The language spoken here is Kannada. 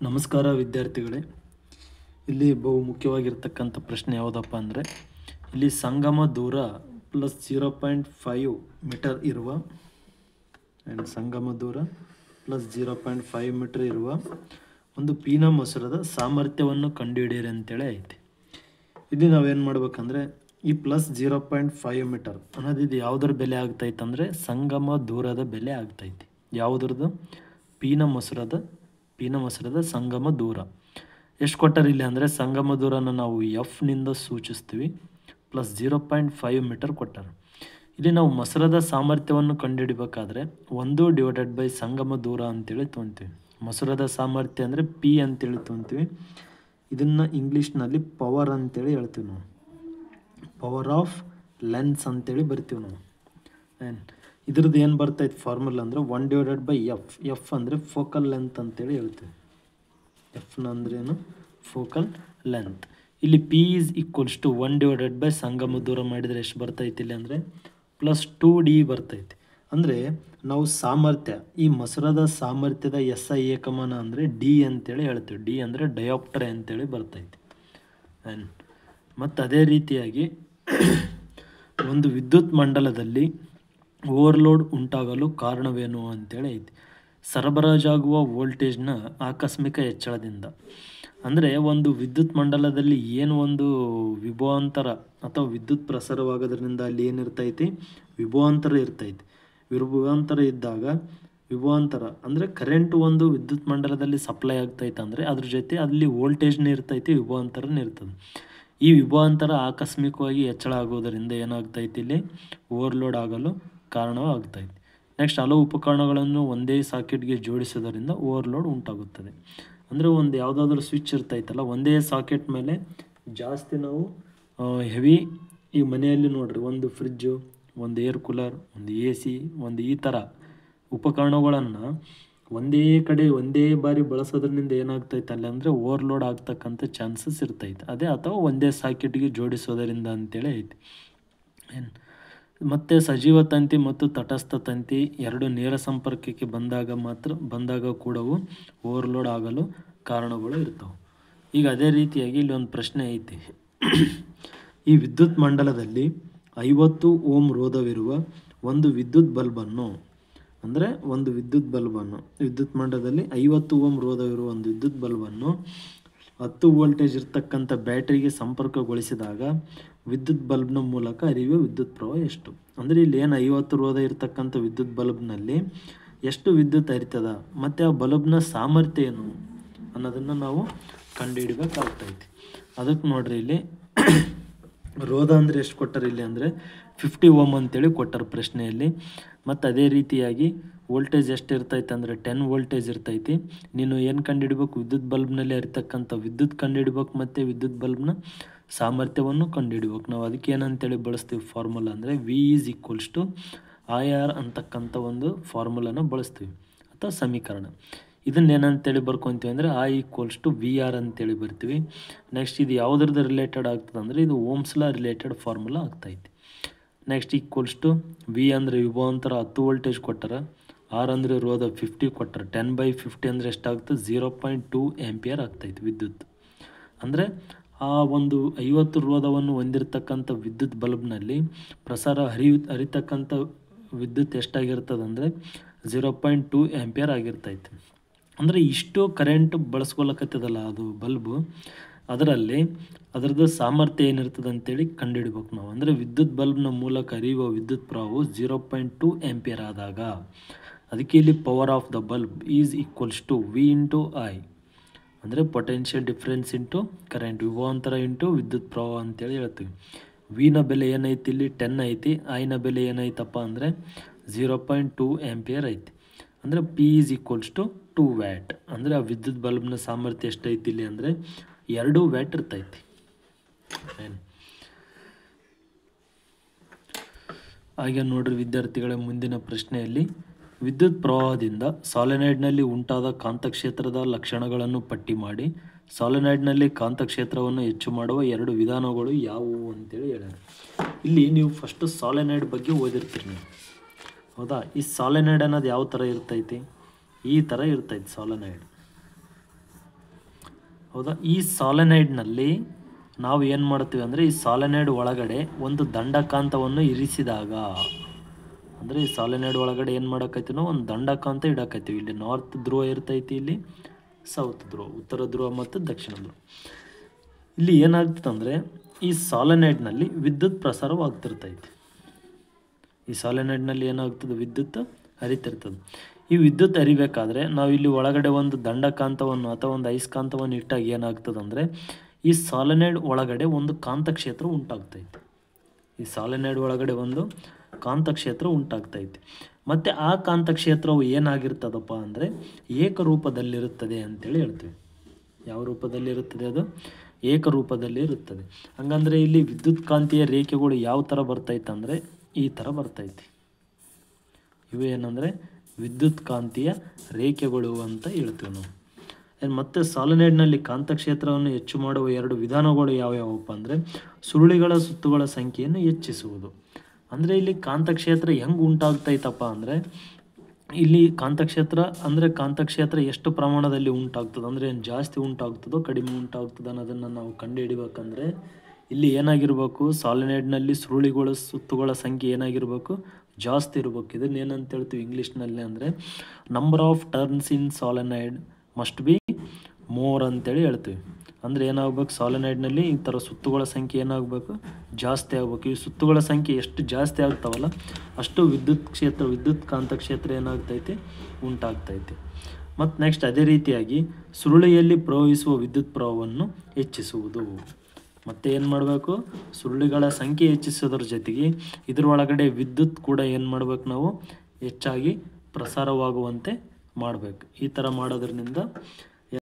ನಮಸ್ಕಾರ ವಿದ್ಯಾರ್ಥಿಗಳೇ. ಇಲ್ಲಿ ಬಹು ಮುಖ್ಯವಾಗಿರ್ತಕ್ಕಂಥ ಪ್ರಶ್ನೆ ಯಾವುದಪ್ಪ ಅಂದರೆ, ಇಲ್ಲಿ ಸಂಗಮ ದೂರ ಪ್ಲಸ್ 0.5 ಮೀಟರ್ ಇರುವ ಸಂಗಮ ದೂರ ಪ್ಲಸ್ 0.5 ಮೀಟರ್ ಇರುವ ಒಂದು ಪೀನ ಮೊಸರದ ಸಾಮರ್ಥ್ಯವನ್ನು ಕಂಡುಹಿಡಿಯಿರಿ ಅಂತೇಳಿ ಐತಿ. ಇಲ್ಲಿ ನಾವೇನು ಮಾಡ್ಬೇಕಂದ್ರೆ, ಈ ಪ್ಲಸ್ 0.5 ಮೀಟರ್ ಅನ್ನೋದು ಇದು ಯಾವುದರ ಬೆಲೆ ಆಗ್ತೈತೆ ಅಂದರೆ ಸಂಗಮ ದೂರದ ಬೆಲೆ ಆಗ್ತೈತಿ. ಯಾವುದ್ರದ್ದು? ಪೀನ ಮೊಸರದ ಸಂಗಮ ದೂರ ಎಷ್ಟು ಕೊಟ್ಟರೆ ಇಲ್ಲಿ ಅಂದರೆ, ಸಂಗಮ ದೂರನ ನಾವು ಎಫ್ನಿಂದ ಸೂಚಿಸ್ತೀವಿ. Plus 0.5 metre ಕೊಟ್ಟಾರೆ. ಇಲ್ಲಿ ನಾವು ಮೊಸರದ ಸಾಮರ್ಥ್ಯವನ್ನು ಕಂಡುಹಿಡಬೇಕಾದ್ರೆ 1// ಸಂಗಮ ದೂರ ಅಂತೇಳಿ ತೊಗೊತೀವಿ. ಮೊಸರದ ಸಾಮರ್ಥ್ಯ ಅಂದರೆ ಪಿ ಅಂತೇಳಿ ತೊಗೊತೀವಿ. ಇದನ್ನು ಇಂಗ್ಲೀಷ್ನಲ್ಲಿ ಪವರ್ ಅಂತೇಳಿ ಹೇಳ್ತೀವಿ ನಾವು. ಪವರ್ ಆಫ್ ಲೆನ್ಸ್ ಅಂತೇಳಿ ಬರ್ತೀವಿ ನಾವು. ಇದ್ರದ್ದು ಏನು ಬರ್ತೈತೆ ಫಾರ್ಮುಲಾ ಅಂದರೆ 1/f. ಎಫ್ ಅಂದರೆ ಫೋಕಲ್ ಲೆಂತ್ ಅಂತೇಳಿ ಹೇಳ್ತೀವಿ. ಎಫ್ನ ಅಂದ್ರೇನು? Focal length. ಇಲ್ಲಿ ಪಿ ಈಸ್ ಈಕ್ವಲ್ಸ್ ಟು 1// ಸಂಗಮ ದೂರ ಮಾಡಿದರೆ ಎಷ್ಟು ಬರ್ತೈತಿ ಇಲ್ಲಿ ಅಂದರೆ ಪ್ಲಸ್ 2d ಬರ್ತೈತಿ. ಅಂದರೆ ನಾವು ಸಾಮರ್ಥ್ಯ, ಈ ಮೊಸರದ ಸಾಮರ್ಥ್ಯದ SI ಏಕಮಾನ ಅಂದರೆ ಡಿ ಅಂತೇಳಿ ಹೇಳ್ತೀವಿ. ಡಿ ಅಂದರೆ ಡಯಾಪ್ಟರ್ ಅಂತೇಳಿ ಬರ್ತೈತಿ. ಮತ್ತು ಅದೇ ರೀತಿಯಾಗಿ ಒಂದು ವಿದ್ಯುತ್ ಮಂಡಲದಲ್ಲಿ ಓವರ್ಲೋಡ್ ಉಂಟಾಗಲು ಕಾರಣವೇನು ಅಂತೇಳಿ ಐತಿ. ಸರಬರಾಜಾಗುವ ವೋಲ್ಟೇಜ್ನ ಆಕಸ್ಮಿಕ ಹೆಚ್ಚಳದಿಂದ. ಅಂದರೆ ಒಂದು ವಿದ್ಯುತ್ ಮಂಡಲದಲ್ಲಿ ಏನು ಒಂದು ವಿಭವಾಂತರ ಅಥವಾ ವಿದ್ಯುತ್ ಪ್ರಸಾರವಾಗೋದ್ರಿಂದ ಅಲ್ಲಿ ಏನಿರ್ತೈತಿ? ವಿಭವಾಂತರ ಇರ್ತೈತಿ. ವಿಭವಾಂತರ ಇದ್ದಾಗ ವಿಭವಾಂತರ ಅಂದರೆ ಕರೆಂಟ್ ಒಂದು ವಿದ್ಯುತ್ ಮಂಡಲದಲ್ಲಿ ಸಪ್ಲೈ ಆಗ್ತೈತೆ ಅಂದರೆ ಅದ್ರ ಜೊತೆ ಅಲ್ಲಿ ವೋಲ್ಟೇಜ್ನ ಇರ್ತೈತಿ, ವಿಭವಾಂತರನ ಇರ್ತದೆ. ಈ ವಿಭವಾಂತರ ಆಕಸ್ಮಿಕವಾಗಿ ಹೆಚ್ಚಳ ಆಗೋದರಿಂದ ಏನಾಗ್ತೈತಿ? ಇಲ್ಲಿ ಓವರ್ಲೋಡ್ ಆಗಲು ಕಾರಣವಾಗ್ತೈತಿ. ನೆಕ್ಸ್ಟ್, ಹಲವು ಉಪಕರಣಗಳನ್ನು ಒಂದೇ ಸಾಕೆಟ್ಗೆ ಜೋಡಿಸೋದರಿಂದ ಓವರ್ಲೋಡ್ ಉಂಟಾಗುತ್ತದೆ. ಅಂದರೆ ಒಂದು ಯಾವುದಾದ್ರೂ ಸ್ವಿಚ್ ಇರ್ತೈತಲ್ಲ, ಒಂದೇ ಸಾಕೆಟ್ ಮೇಲೆ ಜಾಸ್ತಿ ನಾವು ಹೆವಿ, ಈ ಮನೆಯಲ್ಲಿ ನೋಡ್ರಿ, ಒಂದು ಫ್ರಿಜ್ಜು, ಒಂದು ಏರ್ ಕೂಲರ್, ಒಂದು AC, ಒಂದು ಈ ಥರ ಉಪಕರಣಗಳನ್ನು ಒಂದೇ ಕಡೆ ಒಂದೇ ಬಾರಿ ಬಳಸೋದ್ರಿಂದ ಏನಾಗ್ತೈತೆ ಅಲ್ಲಿ ಅಂದರೆ ಓವರ್ಲೋಡ್ ಆಗ್ತಕ್ಕಂಥ ಚಾನ್ಸಸ್ ಇರ್ತೈತೆ. ಅದೇ ಅಥವಾ ಒಂದೇ ಸಾಕೆಟ್ಗೆ ಜೋಡಿಸೋದರಿಂದ ಅಂತೇಳಿ ಐತಿ. ಮತ್ತು ಸಜೀವ ತಂತಿ ಮತ್ತು ತಟಸ್ಥ ತಂತಿ ಎರಡು ನೇರ ಸಂಪರ್ಕಕ್ಕೆ ಬಂದಾಗ ಕೂಡವು ಓವರ್ಲೋಡ್ ಆಗಲು ಕಾರಣಗಳು ಇರ್ತವೆ. ಈಗ ಅದೇ ರೀತಿಯಾಗಿ ಇಲ್ಲಿ ಒಂದು ಪ್ರಶ್ನೆ ಐತಿ. ಈ ವಿದ್ಯುತ್ ಮಂಡಲದಲ್ಲಿ 50 ಓಮ್ ರೋಧವಿರುವ ಒಂದು ವಿದ್ಯುತ್ ಬಲ್ಬನ್ನು, ಅಂದರೆ ಒಂದು ವಿದ್ಯುತ್ ಮಂಡಲದಲ್ಲಿ 50 ಓಮ್ ರೋಧವಿರುವ ಒಂದು ವಿದ್ಯುತ್ ಬಲ್ಬನ್ನು 10 ವೋಲ್ಟೇಜ್ ಇರ್ತಕ್ಕಂಥ ಬ್ಯಾಟ್ರಿಗೆ ಸಂಪರ್ಕಗೊಳಿಸಿದಾಗ ವಿದ್ಯುತ್ ಬಲ್ಬ್ನ ಮೂಲಕ ಹರಿಯುವ ವಿದ್ಯುತ್ ಪ್ರವಾಹ ಎಷ್ಟು? ಅಂದರೆ ಇಲ್ಲಿ ಏನು 50 ರೋಧ ಇರ್ತಕ್ಕಂಥ ವಿದ್ಯುತ್ ಬಲ್ಬ್ನಲ್ಲಿ ಎಷ್ಟು ವಿದ್ಯುತ್ ಹರಿತದ ಮತ್ತು ಆ ಬಲ್ಬ್ನ ಸಾಮರ್ಥ್ಯ ಏನು ಅನ್ನೋದನ್ನು ನಾವು ಕಂಡುಹಿಡಬೇಕಾಗ್ತೈತಿ. ಅದಕ್ಕೆ ನೋಡ್ರಿ, ಇಲ್ಲಿ ರೋಧ ಅಂದರೆ ಎಷ್ಟು ಕೊಟ್ಟಾರೆ ಇಲ್ಲಿ ಅಂದರೆ 50 ಓಮ್ ಅಂತೇಳಿ ಕೊಟ್ಟಾರೆ ಪ್ರಶ್ನೆಯಲ್ಲಿ. ಮತ್ತು ಅದೇ ರೀತಿಯಾಗಿ ವೋಲ್ಟೇಜ್ ಎಷ್ಟು ಇರ್ತೈತೆ ಅಂದರೆ 10 ವೋಲ್ಟೇಜ್ ಇರ್ತೈತಿ. ನೀನು ಏನು ಕಂಡುಹಿಡಬೇಕು? ವಿದ್ಯುತ್ ಬಲ್ಬ್ನಲ್ಲಿ ಹರಿತಕ್ಕಂಥ ವಿದ್ಯುತ್ ಕಂಡುಹಿಡಬೇಕು ಮತ್ತು ವಿದ್ಯುತ್ ಬಲ್ಬ್ನ ಸಾಮರ್ಥ್ಯವನ್ನು ಕಂಡುಹಿಡಬೇಕು. ನಾವು ಅದಕ್ಕೆ ಏನಂತೇಳಿ ಬಳಸ್ತೀವಿ ಫಾರ್ಮುಲಾ ಅಂದರೆ V = IR ಅಂತಕ್ಕಂಥ ಒಂದು ಫಾರ್ಮುಲಾನ ಬಳಸ್ತೀವಿ ಅಥವಾ ಸಮೀಕರಣ. ಇದನ್ನು ಏನಂತೇಳಿ ಬರ್ಕೊತೀವಿ ಅಂದರೆ I = VR ಅಂತೇಳಿ ಬರ್ತೀವಿ. ನೆಕ್ಸ್ಟ್, ಇದು ಯಾವುದ್ರದ್ದು ರಿಲೇಟೆಡ್ ಆಗ್ತದೆ ಅಂದರೆ ಇದು ಓಮ್ಸ್ ಲಾ ರಿಲೇಟೆಡ್ ಫಾರ್ಮುಲಾ ಆಗ್ತೈತಿ. ನೆಕ್ಸ್ಟ್, V ಅಂದರೆ ವಿಭವಾಂತರ 10 ವೋಲ್ಟೇಜ್ ಕೊಟ್ಟರೆ, R ಅಂದರೆ ರೋಧ 50 ಕೊಟ್ಟರೆ, 10/50 ಅಂದರೆ ಎಷ್ಟಾಗ್ತದೆ? 0.2 ಆಂಪಿಯರ್ ಆಗ್ತೈತಿ ವಿದ್ಯುತ್. ಅಂದರೆ ಆ ಒಂದು 50 ರೋಧವನ್ನು ಹೊಂದಿರತಕ್ಕಂಥ ವಿದ್ಯುತ್ ಬಲ್ಬ್ನಲ್ಲಿ ಹರಿತಕ್ಕಂಥ ವಿದ್ಯುತ್ ಎಷ್ಟಾಗಿರ್ತದೆ ಅಂದರೆ 0.2 ಆಂಪಿಯರ್ ಆಗಿರ್ತೈತಿ. ಅಂದರೆ ಇಷ್ಟು ಕರೆಂಟ್ ಬಳಸ್ಕೊಳಕತ್ತದಲ್ಲ ಅದು ಬಲ್ಬು, ಅದರಲ್ಲಿ ಅದರದ್ದು ಸಾಮರ್ಥ್ಯ ಏನಿರ್ತದೆ ಅಂತೇಳಿ ಕಂಡುಹಿಡ್ಬೇಕು ನಾವು. ಅಂದರೆ ವಿದ್ಯುತ್ ಬಲ್ಬ್ನ ಮೂಲಕ ಹರಿಯುವ ವಿದ್ಯುತ್ ಪ್ರವಾಹವು 0.2 ಆಂಪಿಯರ್ ಆದಾಗ ಅದಕ್ಕೆ ಇಲ್ಲಿ power of the bulb is equals to V × I, ಅಂದರೆ ಪೊಟೆನ್ಷಿಯಲ್ ಡಿಫ್ರೆನ್ಸ್ ಇಂಟು ಕರೆಂಟ್, ವಿಭವಾಂತರ ಇಂಟು ವಿದ್ಯುತ್ ಪ್ರವಾಹ ಅಂತೇಳಿ ಹೇಳ್ತೀವಿ. ವಿನ ಬೆಲೆ ಏನೈತಿ? ಇಲ್ಲಿ 10 ಐತಿ. ಐನ ಬೆಲೆ ಏನೈತಪ್ಪ ಅಂದರೆ 0.2 ಆಂಪಿಯರ್ ಐತಿ. ಅಂದರೆ P = 2 ವ್ಯಾಟ್. ಅಂದರೆ ಆ ವಿದ್ಯುತ್ ಬಲ್ಬ್ನ ಸಾಮರ್ಥ್ಯ ಎಷ್ಟೈತಿ ಇಲ್ಲಿ ಅಂದರೆ 2 ವ್ಯಾಟ್ ಇರ್ತೈತಿ. ಹಾಗೆ ನೋಡ್ರಿ ವಿದ್ಯಾರ್ಥಿಗಳ, ಮುಂದಿನ ಪ್ರಶ್ನೆಯಲ್ಲಿ ವಿದ್ಯುತ್ ಪ್ರವಾಹದಿಂದ ಸಾಲಿನಾಯ್ಡ್ನಲ್ಲಿ ಉಂಟಾದ ಕಾಂತಕ್ಷೇತ್ರದ ಲಕ್ಷಣಗಳನ್ನು ಪಟ್ಟಿ ಮಾಡಿ. ಸಾಲಿನಾಯ್ಡ್ನಲ್ಲಿ ಕಾಂತಕ್ಷೇತ್ರವನ್ನು ಹೆಚ್ಚು ಮಾಡುವ 2 ವಿಧಾನಗಳು ಯಾವುವು ಅಂತೇಳಿ ಹೇಳ್ಯಾರ. ಇಲ್ಲಿ ನೀವು ಫಸ್ಟು ಸಾಲಿನಾಯ್ಡ್ ಬಗ್ಗೆ ಓದಿರ್ತೀರಿ ನೀವು, ಹೌದಾ? ಈ ಸಾಲಿನಾಯ್ಡ್ ಅನ್ನೋದು ಯಾವ ಥರ ಇರ್ತೈತಿ? ಈ ಥರ ಇರ್ತೈತಿ ಸಾಲಿನಾಯ್ಡ್. ಹೌದಾ. ಈ ಸಾಲೆನೈಡ್ನಲ್ಲಿ ನಾವು ಏನು ಮಾಡ್ತೀವಿ ಅಂದರೆ ಈ ಸಾಲೆನೈಡ್ ಒಳಗಡೆ ಒಂದು ದಂಡಕಾಂತವನ್ನು ಇರಿಸಿದಾಗ, ಅಂದರೆ ಈ ಸಾಲೆನೈಡ್ ಒಳಗಡೆ ಏನು ಮಾಡೋಕ್ಕೈತಿ ನಾವು ಒಂದು ದಂಡಕಾಂತ ಇಡೋಕ್ಕೈತೀವಿ. ಇಲ್ಲಿ ನಾರ್ತ್ ಧ್ರುವ ಇರ್ತೈತಿ, ಇಲ್ಲಿ ಸೌತ್ ಧ್ರುವ, ಉತ್ತರ ಧ್ರುವ ಮತ್ತು ದಕ್ಷಿಣ ಧ್ರುವ. ಇಲ್ಲಿ ಏನಾಗ್ತದೆ ಅಂದರೆ ಈ ಸಾಲೆನೈಡ್ನಲ್ಲಿ ವಿದ್ಯುತ್ ಪ್ರಸಾರವಾಗ್ತಿರ್ತೈತಿ. ಈ ಸಾಲೆನೈಡ್ನಲ್ಲಿ ಏನಾಗ್ತದೆ, ವಿದ್ಯುತ್ ಹರಿತಿರ್ತದೆ. ಈ ವಿದ್ಯುತ್ ಹರಿಬೇಕಾದ್ರೆ ನಾವು ಇಲ್ಲಿ ಒಳಗಡೆ ಒಂದು ದಂಡಕಾಂತವನ್ನು ಅಥವಾ ಒಂದು ಅಯಸ್ಕಾಂತವನ್ನು ಇಟ್ಟಾಗ ಏನಾಗ್ತದೆ ಅಂದರೆ ಈ ಸಾಲೆನೈಡ್ ಒಳಗಡೆ ಒಂದು ಕಾಂತಕ್ಷೇತ್ರ ಉಂಟಾಗ್ತೈತಿ. ಈ ಸಾಲೆನೈಡ್ ಒಳಗಡೆ ಒಂದು ಕಾಂತಕ್ಷೇತ್ರ ಉಂಟಾಗ್ತೈತಿ. ಮತ್ತು ಆ ಕಾಂತಕ್ಷೇತ್ರವು ಏನಾಗಿರ್ತದಪ್ಪ ಅಂದರೆ ಏಕರೂಪದಲ್ಲಿರುತ್ತದೆ ಅಂತೇಳಿ ಹೇಳ್ತೀವಿ. ಯಾವ ರೂಪದಲ್ಲಿರುತ್ತದೆ? ಅದು ಏಕರೂಪದಲ್ಲಿ ಇರುತ್ತದೆ. ಹಂಗಂದರೆ ಇಲ್ಲಿ ವಿದ್ಯುತ್ ಕಾಂತೀಯ ರೇಖೆಗಳು ಯಾವ ಥರ ಬರ್ತೈತೆ ಅಂದರೆ ಈ ಥರ ಬರ್ತೈತಿ. ಇವು ಏನಂದರೆ ವಿದ್ಯುತ್ ಕಾಂತೀಯ ರೇಖೆಗಳು ಅಂತ ಹೇಳ್ತೀವಿ ನಾವು. ಮತ್ತು ಸಾಲೆನೈಡ್ನಲ್ಲಿ ಕಾಂತಕ್ಷೇತ್ರವನ್ನು ಹೆಚ್ಚು ಮಾಡುವ 2 ವಿಧಾನಗಳು ಯಾವ್ಯಾವಪ್ಪ ಅಂದರೆ ಸುರುಳಿಗಳ ಸುತ್ತುಗಳ ಸಂಖ್ಯೆಯನ್ನು ಹೆಚ್ಚಿಸುವುದು. ಅಂದರೆ ಇಲ್ಲಿ ಕಾಂತಕ್ಷೇತ್ರ ಹೆಂಗೆ ಉಂಟಾಗ್ತೈತಪ್ಪ ಅಂದರೆ ಇಲ್ಲಿ ಕಾಂತಕ್ಷೇತ್ರ ಎಷ್ಟು ಪ್ರಮಾಣದಲ್ಲಿ ಉಂಟಾಗ್ತದೆ ಅಂದರೆ ಏನು ಜಾಸ್ತಿ ಉಂಟಾಗ್ತದೋ ಕಡಿಮೆ ಉಂಟಾಗ್ತದೆ ಅನ್ನೋದನ್ನು ನಾವು ಕಂಡುಹಿಡಿಬೇಕಂದ್ರೆ ಇಲ್ಲಿ ಏನಾಗಿರ್ಬೇಕು, ಸಾಲೆನೈಡ್ನಲ್ಲಿ ಸುರುಳಿಗಳ ಸುತ್ತುಗಳ ಸಂಖ್ಯೆ ಏನಾಗಿರಬೇಕು, ಜಾಸ್ತಿ ಇರಬೇಕು. ಇದನ್ನು ಏನಂತ ಹೇಳ್ತೀವಿ ಇಂಗ್ಲೀಷ್ನಲ್ಲಿ ಅಂದರೆ number of turns in solenoid must be more ಅಂತೇಳಿ ಹೇಳ್ತೀವಿ. ಅಂದರೆ ಏನಾಗಬೇಕು, ಸಾಲೆನೈಡ್ನಲ್ಲಿ ಈ ಥರ ಸುತ್ತುಗಳ ಸಂಖ್ಯೆ ಏನಾಗಬೇಕು, ಜಾಸ್ತಿ ಆಗಬೇಕು. ಈ ಸುತ್ತುಗಳ ಸಂಖ್ಯೆ ಎಷ್ಟು ಜಾಸ್ತಿ ಆಗ್ತಾವಲ್ಲ ಅಷ್ಟು ವಿದ್ಯುತ್ ಕಾಂತಕ್ಷೇತ್ರ ಏನಾಗ್ತೈತಿ, ಉಂಟಾಗ್ತೈತಿ. ಮತ್ತು ನೆಕ್ಸ್ಟ್ ಅದೇ ರೀತಿಯಾಗಿ ಸುರುಳಿಯಲ್ಲಿ ಪ್ರವಹಿಸುವ ವಿದ್ಯುತ್ ಪ್ರವಾಹವನ್ನು ಹೆಚ್ಚಿಸುವುದು. ಮತ್ತು ಏನು ಮಾಡಬೇಕು, ಸುರುಳಿಗಳ ಸಂಖ್ಯೆ ಹೆಚ್ಚಿಸೋದ್ರ ಜೊತೆಗೆ ಇದರೊಳಗಡೆ ವಿದ್ಯುತ್ ಕೂಡ ಏನು ಮಾಡಬೇಕು, ನಾವು ಹೆಚ್ಚಾಗಿ ಪ್ರಸಾರವಾಗುವಂತೆ ಮಾಡಬೇಕು. ಈ ಥರ ಮಾಡೋದ್ರಿಂದ